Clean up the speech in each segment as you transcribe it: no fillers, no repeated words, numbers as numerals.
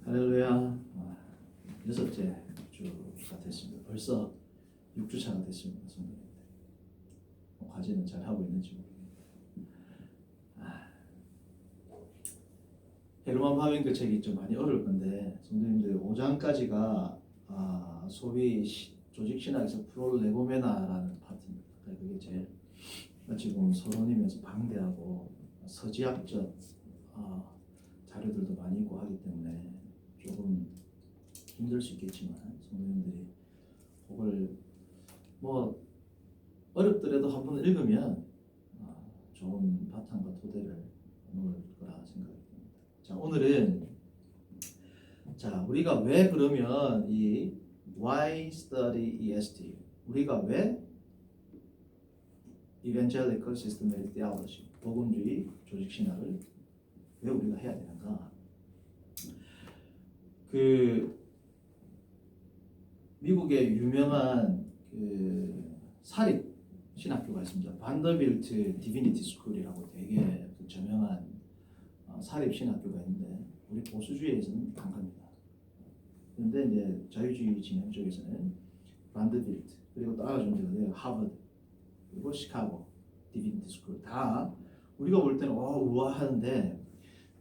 할렐루야. 여섯째 주가 됐습니다. 벌써 6주차가 됐습니다. 성도님들. 과제는 잘 하고 있는지 모르겠네요. 헤르만 바빙크 책이 좀 많이 어려울 건데 성도님들 5장까지가 소위 조직 신학에서 프롤레고메나라는 파트입니다. 그게 제일 어찌 보면 서론이면서 방대하고 서지학적 자료들도 많이 있고 하기 때문에 조금 힘들 수 있겠지만 성도님들이 그걸 뭐 어렵더라도 한번 읽으면 좋은 바탕과 토대를 놓을 거라 생각이 듭니다. 자, 오늘은 우리가 왜 그러면 이 Why Study EST? 우리가 왜 Evangelical Systematic Theology, 복음주의 조직신학을 왜 우리가 해야 되는가? 미국의 유명한 사립 신학교가 있습니다. 반더빌트 디비니티 스쿨이라고 되게 저명한 사립 신학교가 있는데 우리 보수주의에서는 안 갑니다. 그런데 이제 자유주의 진영 쪽에서는 반더빌트 그리고 따라주는 데가 하버드 그리고 시카고 디비니티 스쿨 다 우리가 볼 때는 우아하는데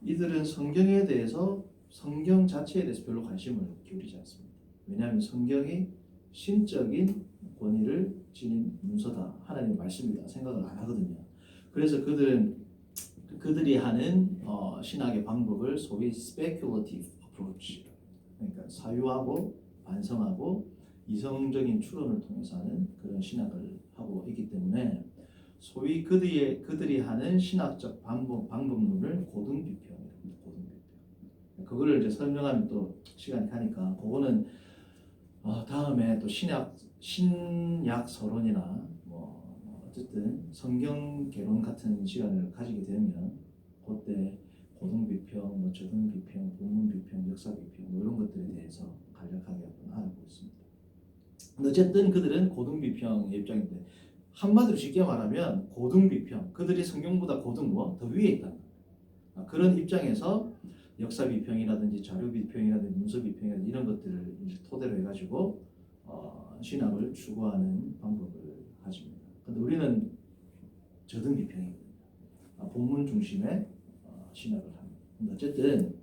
이들은 성경에 대해서 성경 자체에 대해서 별로 관심을 기울이지 않습니다. 왜냐하면 성경이 신적인 권위를 지닌 문서다. 하나님의 말씀이다. 생각을 안 하거든요. 그래서 그들이 하는 신학의 방법을 소위 speculative approach, 그러니까 사유하고 반성하고 이성적인 추론을 통해서 하는 그런 신학을 하고 있기 때문에 소위 그들이 하는 신학적 방법론을 고등비평이라고 합니다. 고등비평. 그거를 이제 설명하면 또 시간이 가니까 그거는 다음에 또 신약 서론이나 어쨌든 성경 개론 같은 시간을 가지게 되면 그때 고등비평, 저등비평, 본문비평, 역사비평 이런 것들에 대해서 간략하게 한번 알아보겠습니다. 근데 어쨌든 그들은 고등비평의 입장인데 한마디로 쉽게 말하면 고등비평, 그들이 성경보다 더 위에 있다. 그런 입장에서 역사비평이라든지 자료비평이라든지 문서비평이라든지 이런 것들을 이제 토대로 해가지고 신학을 추구하는 방법을 가집니다. 근데 우리는 저등비평이거든요. 본문 중심의 신학을 합니다. 근데 어쨌든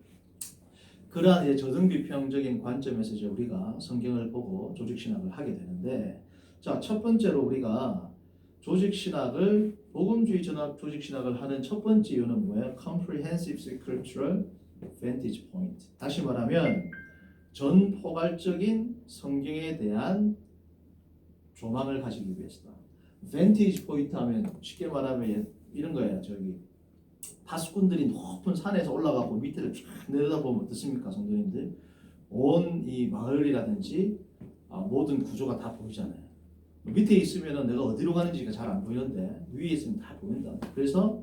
그러한 이제 저등비평적인 관점에서 이제 우리가 성경을 보고 조직신학을 하게 되는데, 자, 첫 번째로 우리가 조직신학을 복음주의 전학 조직신학을 하는 첫 번째 이유는 뭐예요? Comprehensive Scriptural Vantage Point. 다시 말하면 전포괄적인 성경에 대한 조망을 가지기 위해서다. Vantage Point 하면 쉽게 말하면 이런 거예요. 파수꾼들이 높은 산에서 올라가고 밑을 쫙 내려다보면 어떻습니까, 성도님들? 온 이 마을이라든지 모든 구조가 다 보이잖아요. 밑에 있으면 내가 어디로 가는지가 잘 안 보이는데 위에 있으면 다 보인다. 그래서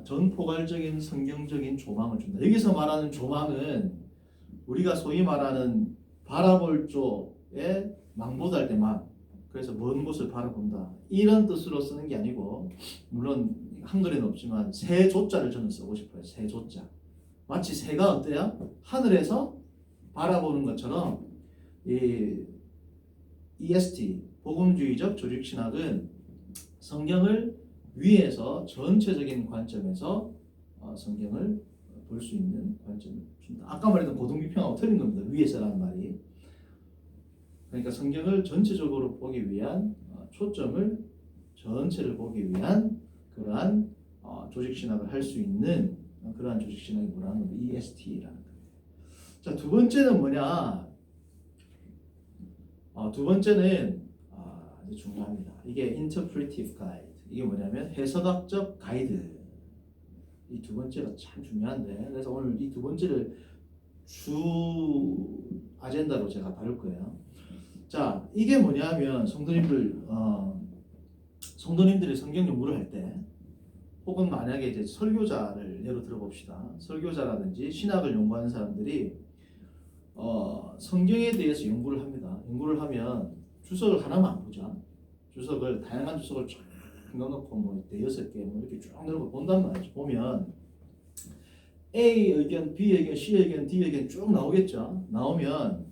전포괄적인 성경적인 조망을 준다. 여기서 말하는 조망은 우리가 소위 말하는 바라볼 쪽에 망보달 때 망, 그래서 먼 곳을 바라본다 이런 뜻으로 쓰는 게 아니고, 물론 한글에는 없지만 새 조자를 저는 쓰고 싶어요. 새 조자. 마치 새가 어때요? 하늘에서 바라보는 것처럼 이 EST 복음주의적 조직신학은 성경을 위에서 전체적인 관점에서 성경을 볼 수 있는 관점을 준다. 아까 말했던 고등비평하고 틀린 겁니다. 위에서라는 말이. 그러니까 성경을 전체적으로 보기 위한 초점을 전체를 보기 위한 그러한 조직신학을 할 수 있는 그러한 조직신학이 뭐라는 거예요? EST라는 거예요. 자, 두 번째는 뭐냐? 두 번째는 아주 중요합니다. 이게 interpretive guide. 이게 뭐냐면 해석학적 가이드. 이 두 번째가 참 중요한데, 그래서 오늘 이 두 번째를 주 아젠다로 제가 다룰 거예요. 자, 이게 뭐냐면 성도님들이 성경 연구를 할 때, 혹은 만약에 이제 설교자를 예로 들어봅시다. 설교자라든지 신학을 연구하는 사람들이 성경에 대해서 연구를 합니다. 연구를 하면 주석을 하나만 안 보자. 다양한 주석을 쫙 넣어놓고 대여섯 개 이렇게 쭉 넣어놓고 본단 말이죠. 보면 A 의견, B 의견, C 의견, D 의견 쭉 나오겠죠. 나오면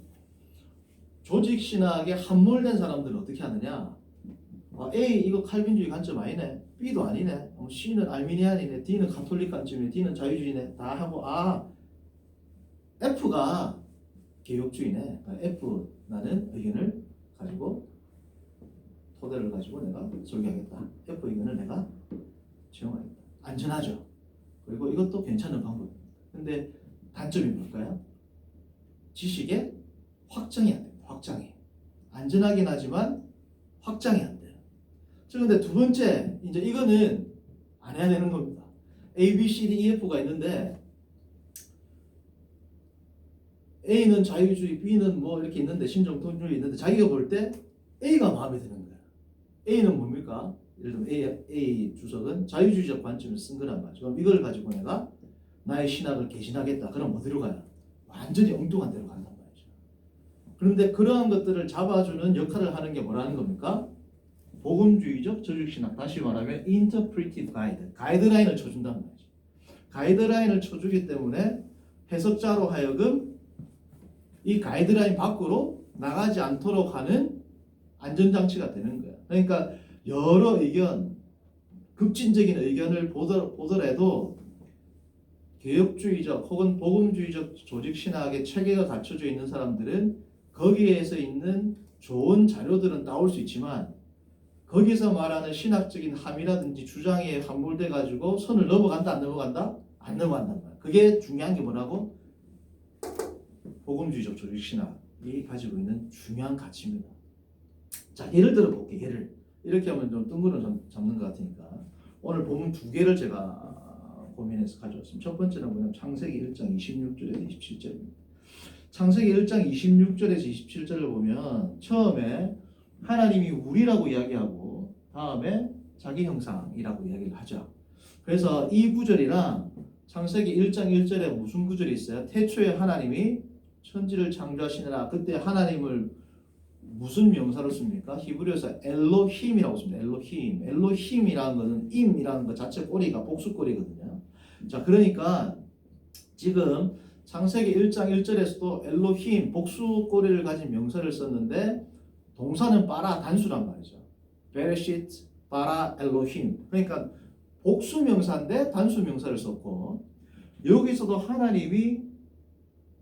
조직 신학에 함몰된 사람들은 어떻게 하느냐? A 이거 칼빈주의 관점 아니네. B도 아니네. C는 알미니안이네. D는 가톨릭 관점이네. D는 자유주의네. 다 하고 F가 개혁주의네. F 나는 의견을 가지고 토대를 가지고 내가 설계하겠다. F 의견을 내가 채용하겠다. 안전하죠. 그리고 이것도 괜찮은 방법입니다. 근데 단점이 뭘까요? 지식의 확장이 안 됩니다. 확장이. 안전하긴 하지만 확장이 안 돼요. 그런데 두 번째, 이제 이거는 안 해야 되는 겁니다. A, B, C, D, E, F가 있는데 A는 자유주의, B는 뭐 이렇게 있는데 신정통주의 있는데 자기가 볼 때 A가 마음에 드는 거예요. A는 뭡니까? 예를 들면 A 주석은 자유주의적 관점을 쓴 거란 말이죠. 그럼 이걸 가지고 내가 나의 신학을 개신하겠다. 그럼 어디로 가요? 완전히 엉뚱한 데로 간단 말이죠. 그런데 그러한 것들을 잡아주는 역할을 하는 게 뭐라는 겁니까? 복음주의적 조직신학, 다시 말하면 interpretive guide, 가이드라인을 쳐준단 말이죠. 가이드라인을 쳐주기 때문에 해석자로 하여금 이 가이드라인 밖으로 나가지 않도록 하는 안전장치가 되는 거예요. 그러니까 여러 의견, 급진적인 의견을 보더라도 개혁주의적 혹은 복음주의적 조직신학의 체계가 갖춰져 있는 사람들은 거기에서 있는 좋은 자료들은 따올 수 있지만 거기서 말하는 신학적인 함이라든지 주장에 함몰돼 가지고 선을 넘어간다 안 넘어간다? 안 넘어간단 말이야. 그게 중요한 게 뭐라고? 복음주의적 조직신학이 가지고 있는 중요한 가치입니다. 자, 예를 들어 볼게요. 예를 이렇게 하면 좀 뜬구름 잡는 것 같으니까 오늘 본문 두 개를 제가 고민해서 가져왔습니다. 첫 번째는 뭐냐면 창세기 1장 26절에서 27절입니다. 창세기 1장 26절에서 27절을 보면 처음에 하나님이 우리라고 이야기하고 다음에 자기 형상이라고 이야기를 하죠. 그래서 이 구절이랑 창세기 1장 1절에 무슨 구절이 있어요? 태초에 하나님이 천지를 창조하시느라 그때 하나님을 무슨 명사로 씁니까? 히브리어에서 엘로힘이라고 씁니다. 엘로힘. 엘로힘이라는 것은 임이라는 것 자체 꼬리가 복수꼬리거든요. 자, 그러니까 지금 창세기 1장 1절에서도 엘로힘 복수꼬리를 가진 명사를 썼는데 동사는 바라 단수란 말이죠. 베레시트 바라 엘로힘. 그러니까 복수 명사인데 단수 명사를 썼고 여기서도 하나님이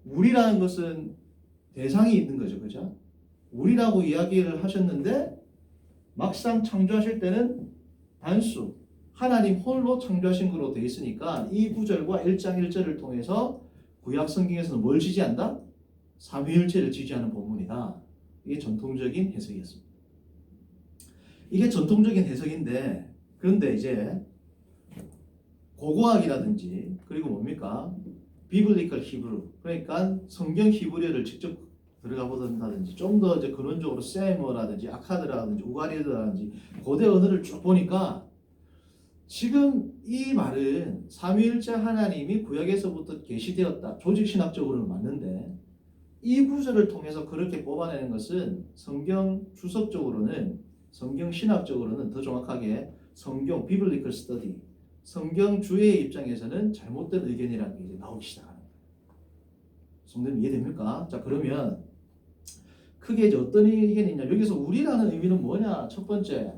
우리라는 것은 대상이 있는 거죠. 그죠? 우리라고 이야기를 하셨는데 막상 창조하실 때는 단수 하나님 홀로 창조하신 거로 되어 있으니까 이 구절과 1장 1절을 통해서 구약 성경에서는 뭘 지지한다? 삼위일체를 지지하는 본문이다. 이게 전통적인 해석이었습니다. 이게 전통적인 해석인데 그런데 이제 고고학이라든지 그리고 뭡니까? 비블리컬 히브리 그러니까 성경 히브리어를 직접 들어가 보든다든지 좀 더 이제 근원적으로 세머라든지 아카드라든지 우가리드라든지 고대 언어를 쭉 보니까 지금 이 말은 삼위일체 하나님이 구약에서부터 계시되었다. 조직신학적으로는 맞는데 이 구절을 통해서 그렇게 뽑아내는 것은 성경 주석적으로는 성경 신학적으로는 더 정확하게 성경 비블리컬 스터디 성경 주의 입장에서는 잘못된 의견이라는 게 이제 나오기 시작하는 거예요. 성도님 이해됩니까? 자, 그러면 크게 이제 어떤 의견이냐? 여기서 우리라는 의미는 뭐냐? 첫 번째,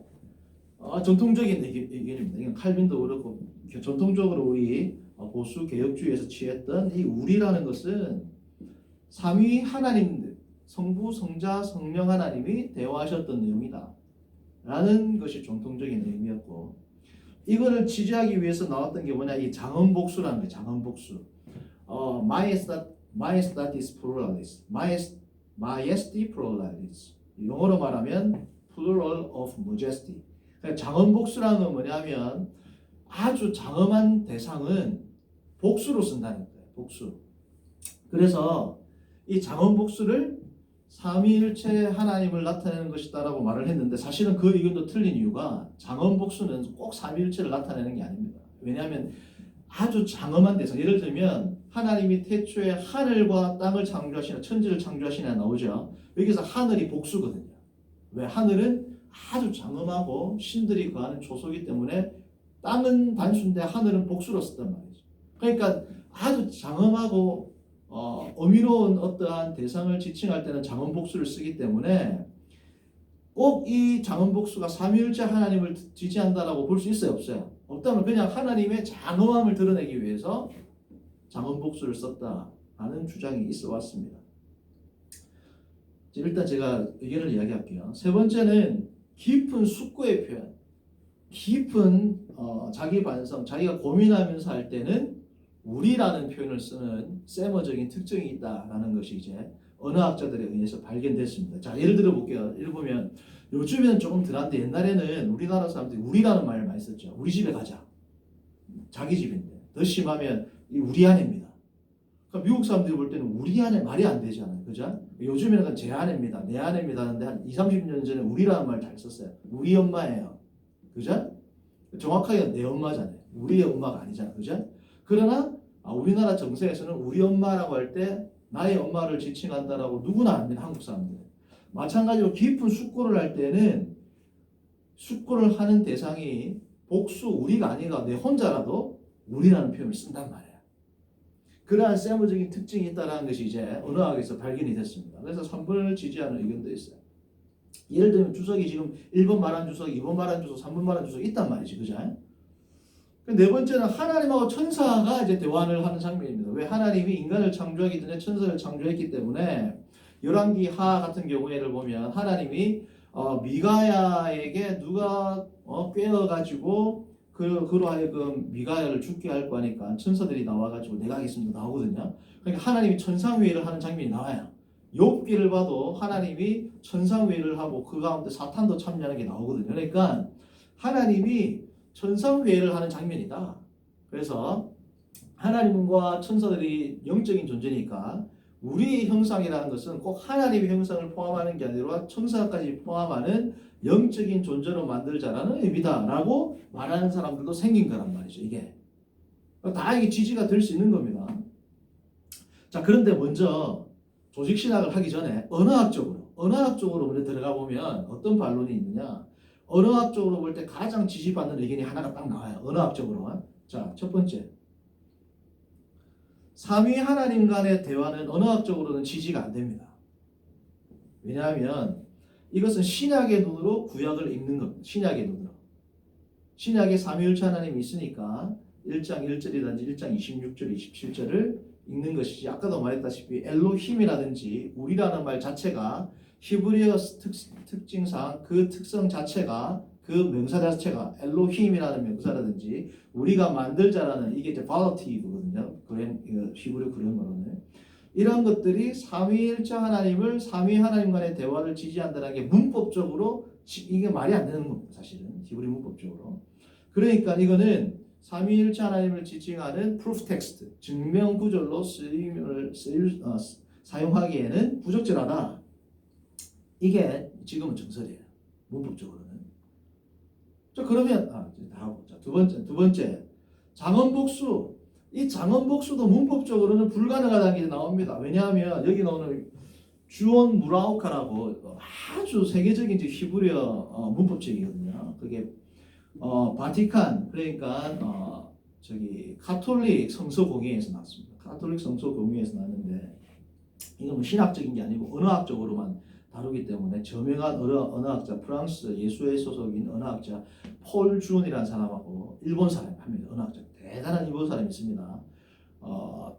전통적인 의견입니다. 이건 칼빈도 그렇고 전통적으로 우리 보수 개혁주의에서 취했던 이 우리라는 것은 삼위 하나님, 성부, 성자, 성령 하나님이 대화하셨던 내용이다. 라는 것이 전통적인 의미였고 이거를 지지하기 위해서 나왔던 게 뭐냐? 이 장언복수라는 거예요. 장언복수. Majestatis pluralis. Majesty pluralis. 영어로 말하면 plural of majesty. 장언복수라는 건 뭐냐면 아주 장엄한 대상은 복수로 쓴다는 거예요. 복수. 그래서 이 장언복수를 삼위일체 하나님을 나타내는 것이다라고 말을 했는데 사실은 그 의견도 틀린 이유가 장언복수는 꼭 삼위일체를 나타내는 게 아닙니다. 왜냐하면 아주 장엄한 대상 예를 들면 하나님이 태초에 하늘과 땅을 창조하시나 천지를 창조하시나 나오죠. 여기서 하늘이 복수거든요. 왜? 하늘은 아주 장엄하고 신들이 거하는 초소이기 때문에 땅은 단수인데 하늘은 복수로 썼단 말이죠. 그러니까 아주 장엄하고 어미로운 어떠한 대상을 지칭할 때는 장엄복수를 쓰기 때문에 꼭 이 장엄복수가 삼위일체 하나님을 지지한다라고 볼 수 있어요, 없어요? 없다면 그냥 하나님의 장엄함을 드러내기 위해서 장엄복수를 썼다라는 주장이 있어 왔습니다. 일단 제가 의견을 이야기할게요. 세 번째는 깊은 숙고의 표현. 깊은 자기 반성, 자기가 고민하면서 할 때는 우리라는 표현을 쓰는 세머적인 특징이 있다라는 것이 이제 언어학자들에 의해서 발견됐습니다. 자, 예를 들어 볼게요. 예를 보면 요즘에는 조금 덜한데 옛날에는 우리나라 사람들이 우리라는 말을 많이 썼죠. 우리 집에 가자. 자기 집인데. 더 심하면 이 우리 아내입니다. 그러니까 미국 사람들이 볼 때는 우리 아내 말이 안 되잖아요. 그죠? 요즘에는 제 아내입니다. 내 아내입니다 하는데 한 20, 30년 전에 우리라는 말 잘 썼어요. 우리 엄마예요. 그죠? 정확하게 내 엄마잖아요. 우리의 엄마가 아니잖아요. 그죠? 그러나 우리나라 정서에서는 우리 엄마라고 할 때 나의 엄마를 지칭한다라고 누구나 압니다. 한국 사람들은. 마찬가지로 깊은 숙고를 할 때는 숙고를 하는 대상이 복수 우리가 아니라 내 혼자라도 우리라는 표현을 쓴단 말이에요. 그러한 세무적인 특징이 있다는 것이 이제 언어학에서 발견이 됐습니다. 그래서 3번을 지지하는 의견도 있어요. 예를 들면 주석이 지금 1번 말한 주석, 2번 말한 주석, 3번 말한 주석 있단 말이지. 그죠? 네 번째는 하나님하고 천사가 이제 대화를 하는 장면입니다. 왜? 하나님이 인간을 창조하기 전에 천사를 창조했기 때문에 열왕기 하 같은 경우에를 보면 하나님이 미가야에게 누가 꿰어가지고 그로 하여금 미가야를 죽게 할 거니까 천사들이 나와가지고 내가 하겠습니다 나오거든요. 그러니까 하나님이 천상회의를 하는 장면이 나와요. 욥기를 봐도 하나님이 천상회의를 하고 그 가운데 사탄도 참여하는 게 나오거든요. 그러니까 하나님이 천상회의를 하는 장면이다. 그래서 하나님과 천사들이 영적인 존재니까 우리의 형상이라는 것은 꼭 하나님의 형상을 포함하는 게 아니라 천사까지 포함하는 영적인 존재로 만들자라는 의미다라고 말하는 사람들도 생긴 거란 말이죠. 이게 다 이게 지지가 될 수 있는 겁니다. 자, 그런데 먼저 조직신학을 하기 전에 언어학적으로 먼저 들어가 보면 어떤 반론이 있느냐? 언어학적으로 볼 때 가장 지지받는 의견이 하나가 딱 나와요. 언어학적으로. 자, 첫 번째. 삼위 하나님 간의 대화는 언어학적으로는 지지가 안 됩니다. 왜냐하면 이것은 신약의 눈으로 구약을 읽는 겁니다. 신약의 눈으로. 신약에 삼위일체 하나님이 있으니까 1장 1절이라든지 1장 26절, 27절을 읽는 것이지 아까도 말했다시피 엘로힘이라든지 우리라는 말 자체가 히브리어 특징상 그 특성 자체가 그 명사 자체가 엘로힘이라는 명사라든지 우리가 만들자라는 이게 이제 발로티브거든요. 히브리 그래머로는 이런 것들이 삼위일체 하나님을 삼위 하나님 간의 대화를 지지한다는 게 문법적으로 이게 말이 안 되는 겁니다. 사실은 히브리 문법적으로. 그러니까 이거는 삼위일체 하나님을 지칭하는 proof text 증명 구절로 사용하기에는 부적절하다. 이게 지금은 정설이에요. 문법적으로는. 자, 그러면 두 번째 장언복수. 이 장언복수도 문법적으로는 불가능하다는 게 나옵니다. 왜냐하면 여기 나오는 주온 무라우카라고 아주 세계적인 히브리어 문법책이거든요. 그게 바티칸 그러니까 가톨릭 성서 공회에서 나왔습니다. 가톨릭 성서 공회에서 나왔는데 이건 뭐 신학적인 게 아니고 언어학적으로만 다루기 때문에 저명한 언어학자 프랑스 예수회 소속인 언어학자 폴 주온이라는 사람하고 일본 사람이 합니다. 언어학자 대단한 일본 사람이 있습니다.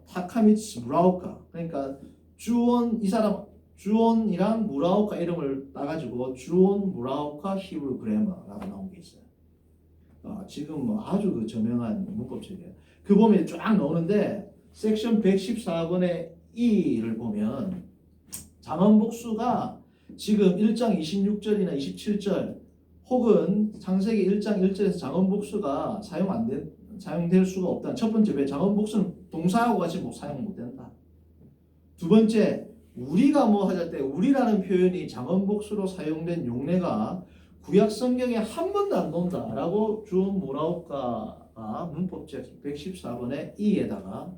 타카미츠 무라오카 그러니까 주온 이 사람 주온이랑 무라오카 이름을 따가지고 주온 무라오카 히브리 그래머라고 나온 게 있어요. 지금 뭐 아주 그 저명한 문법책이에요. 그 보면 쫙 나오는데 섹션 114번의 E를 보면 장언복수가 지금 1장 26절이나 27절 혹은 창세기 1장 1절에서 장언복수가 사용될 수가 없다. 첫 번째 왜 장언복수는 동사하고 같이 사용 못된다. 두 번째 우리가 뭐 하자 때 우리라는 표현이 장언복수로 사용된 용례가 구약 성경에 한 번도 안 나온다라고 주온 무라우카가 문법책 114번의 E에다가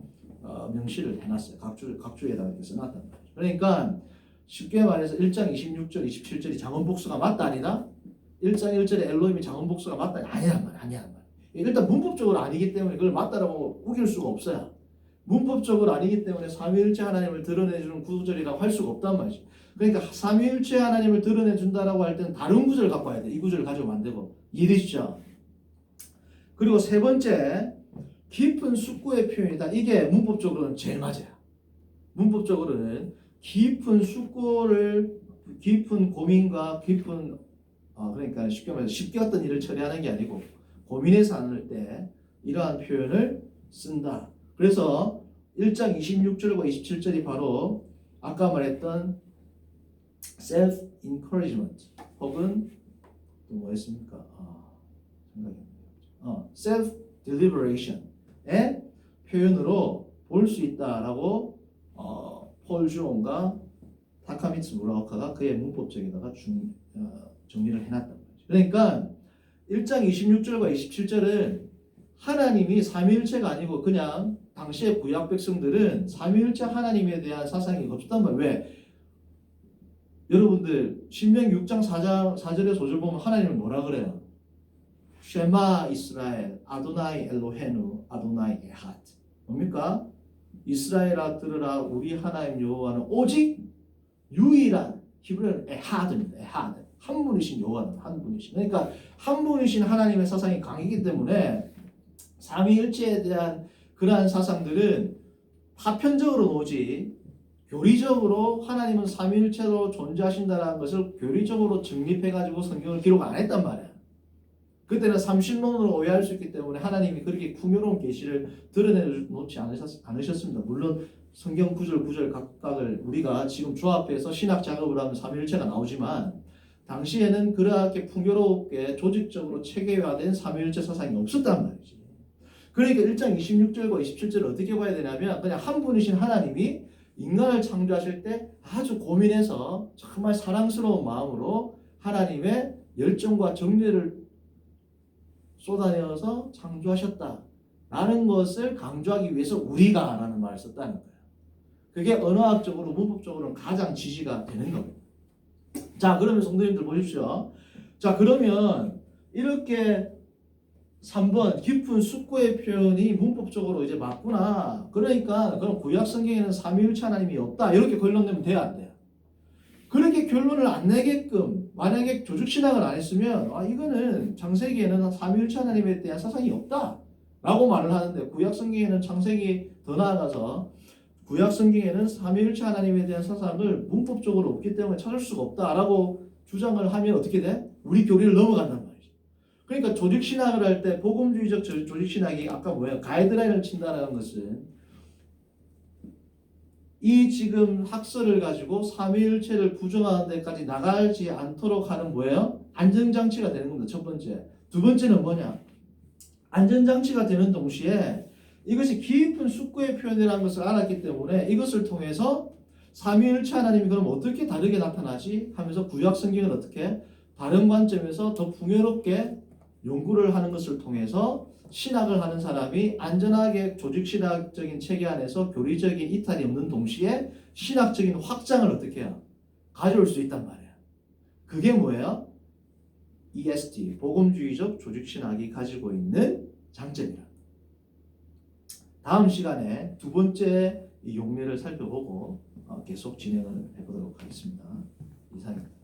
명시를 해놨어요. 각주에다가 이렇게 써놨단 말이죠. 그러니까 쉽게 말해서 1장 26절, 27절이 장언복수가 맞다 아니다? 1장 1절에 엘로힘이 장언복수가 맞다 아니란 말이야. 일단 문법적으로 아니기 때문에 그걸 맞다라고 우길 수가 없어요. 문법적으로 아니기 때문에 삼위일체 하나님을 드러내주는 구절이라고 할 수가 없단 말이지. 그러니까 삼위일체 하나님을 드러내준다라고 할 때는 다른 구절을 갖고 와야 돼. 이 구절을 가지고 안 되고. 이해되시죠? 그리고 세 번째, 깊은 숙고의 표현이다. 이게 문법적으로는 제일 맞아요. 문법적으로는 깊은 숙고를, 깊은 고민과 깊은 그러니까 쉽게 말해서 쉽게 어떤 일을 처리하는 게 아니고 고민해서 하는 때 이러한 표현을 쓴다. 그래서 1장 26절과 27절이 바로 아까 말했던 self encouragement 혹은 또 뭐였습니까? 생각이 안 나요. self deliberation의 표현으로 볼 수 있다라고 폴 주온과 타카미츠 무라오카가 그의 문법적에다가 정리를 해놨단 말이죠. 그러니까 1장 26절과 27절은 하나님이 삼위일체가 아니고 그냥 당시의 구약 백성들은 삼위일체 하나님에 대한 사상이 없었단 말이에요. 왜? 여러분들 신명기 6장 4절의 소절 보면 하나님은 뭐라 그래요? 쉐마 이스라엘 아도나이 엘로헤누 아도나이 에핫. 뭡니까? 이스라엘아 들으라 우리 하나님 여호와는 오직 유일한 히브리어는 에하드입니다. 에하드. 한 분이신 여호와는 한 분이신. 그러니까 한 분이신 하나님의 사상이 강이기 때문에 삼위일체에 대한 그러한 사상들은 파편적으로 오지 교리적으로 하나님은 삼위일체로 존재하신다는 것을 교리적으로 정립해가지고 성경을 기록 안 했단 말이야. 그때는 삼신론으로 오해할 수 있기 때문에 하나님이 그렇게 풍요로운 계시를 드러내놓지 않으셨습니다. 물론 성경 구절 각각을 우리가 지금 조합해서 신학 작업을 하면 삼위일체가 나오지만 당시에는 그렇게 풍요롭게 조직적으로 체계화된 삼위일체 사상이 없었단 말이지. 그러니까 1장 26절과 27절을 어떻게 봐야 되냐면 그냥 한 분이신 하나님이 인간을 창조하실 때 아주 고민해서 정말 사랑스러운 마음으로 하나님의 열정과 정리를 쏟아내어서 창조하셨다라는 것을 강조하기 위해서 우리가 라는 말을 썼다는 거예요. 그게 언어학적으로 문법적으로는 가장 지지가 되는 겁니다. 자, 그러면 성도님들 보십시오. 자, 그러면 이렇게 3번 깊은 숙고의 표현이 문법적으로 이제 맞구나. 그러니까 그럼 구약 성경에는 삼위일체 하나님이 없다. 이렇게 결론내면 돼야 안 돼요. 그렇게 결론을 안 내게끔 만약에 조직신학을 안 했으면 이거는 창세기에는 삼위일체 하나님에 대한 사상이 없다 라고 말을 하는데 구약 성경에는 창세기 더 나아가서 구약 성경에는 삼위일체 하나님에 대한 사상을 문법적으로 없기 때문에 찾을 수가 없다라고 주장을 하면 어떻게 돼? 우리 교리를 넘어간단 말이죠. 그러니까 조직신학을 할 때 복음주의적 조직신학이 아까 뭐예요? 가이드라인을 친다는 것은 이 지금 학설을 가지고 삼위일체를 부정하는 데까지 나가지 않도록 하는 뭐예요? 안전장치가 되는 겁니다. 첫 번째. 두 번째는 뭐냐? 안전장치가 되는 동시에 이것이 깊은 숙고의 표현이라는 것을 알았기 때문에 이것을 통해서 삼위일체 하나님이 그럼 어떻게 다르게 나타나지? 하면서 구약 성경을 어떻게 다른 관점에서 더 풍요롭게 연구를 하는 것을 통해서 신학을 하는 사람이 안전하게 조직신학적인 체계 안에서 교리적인 이탈이 없는 동시에 신학적인 확장을 어떻게 해요? 가져올 수 있단 말이에요. 그게 뭐예요? EST, 복음주의적 조직신학이 가지고 있는 장점이라. 다음 시간에 두 번째 용례를 살펴보고 계속 진행을 해보도록 하겠습니다. 이상입니다.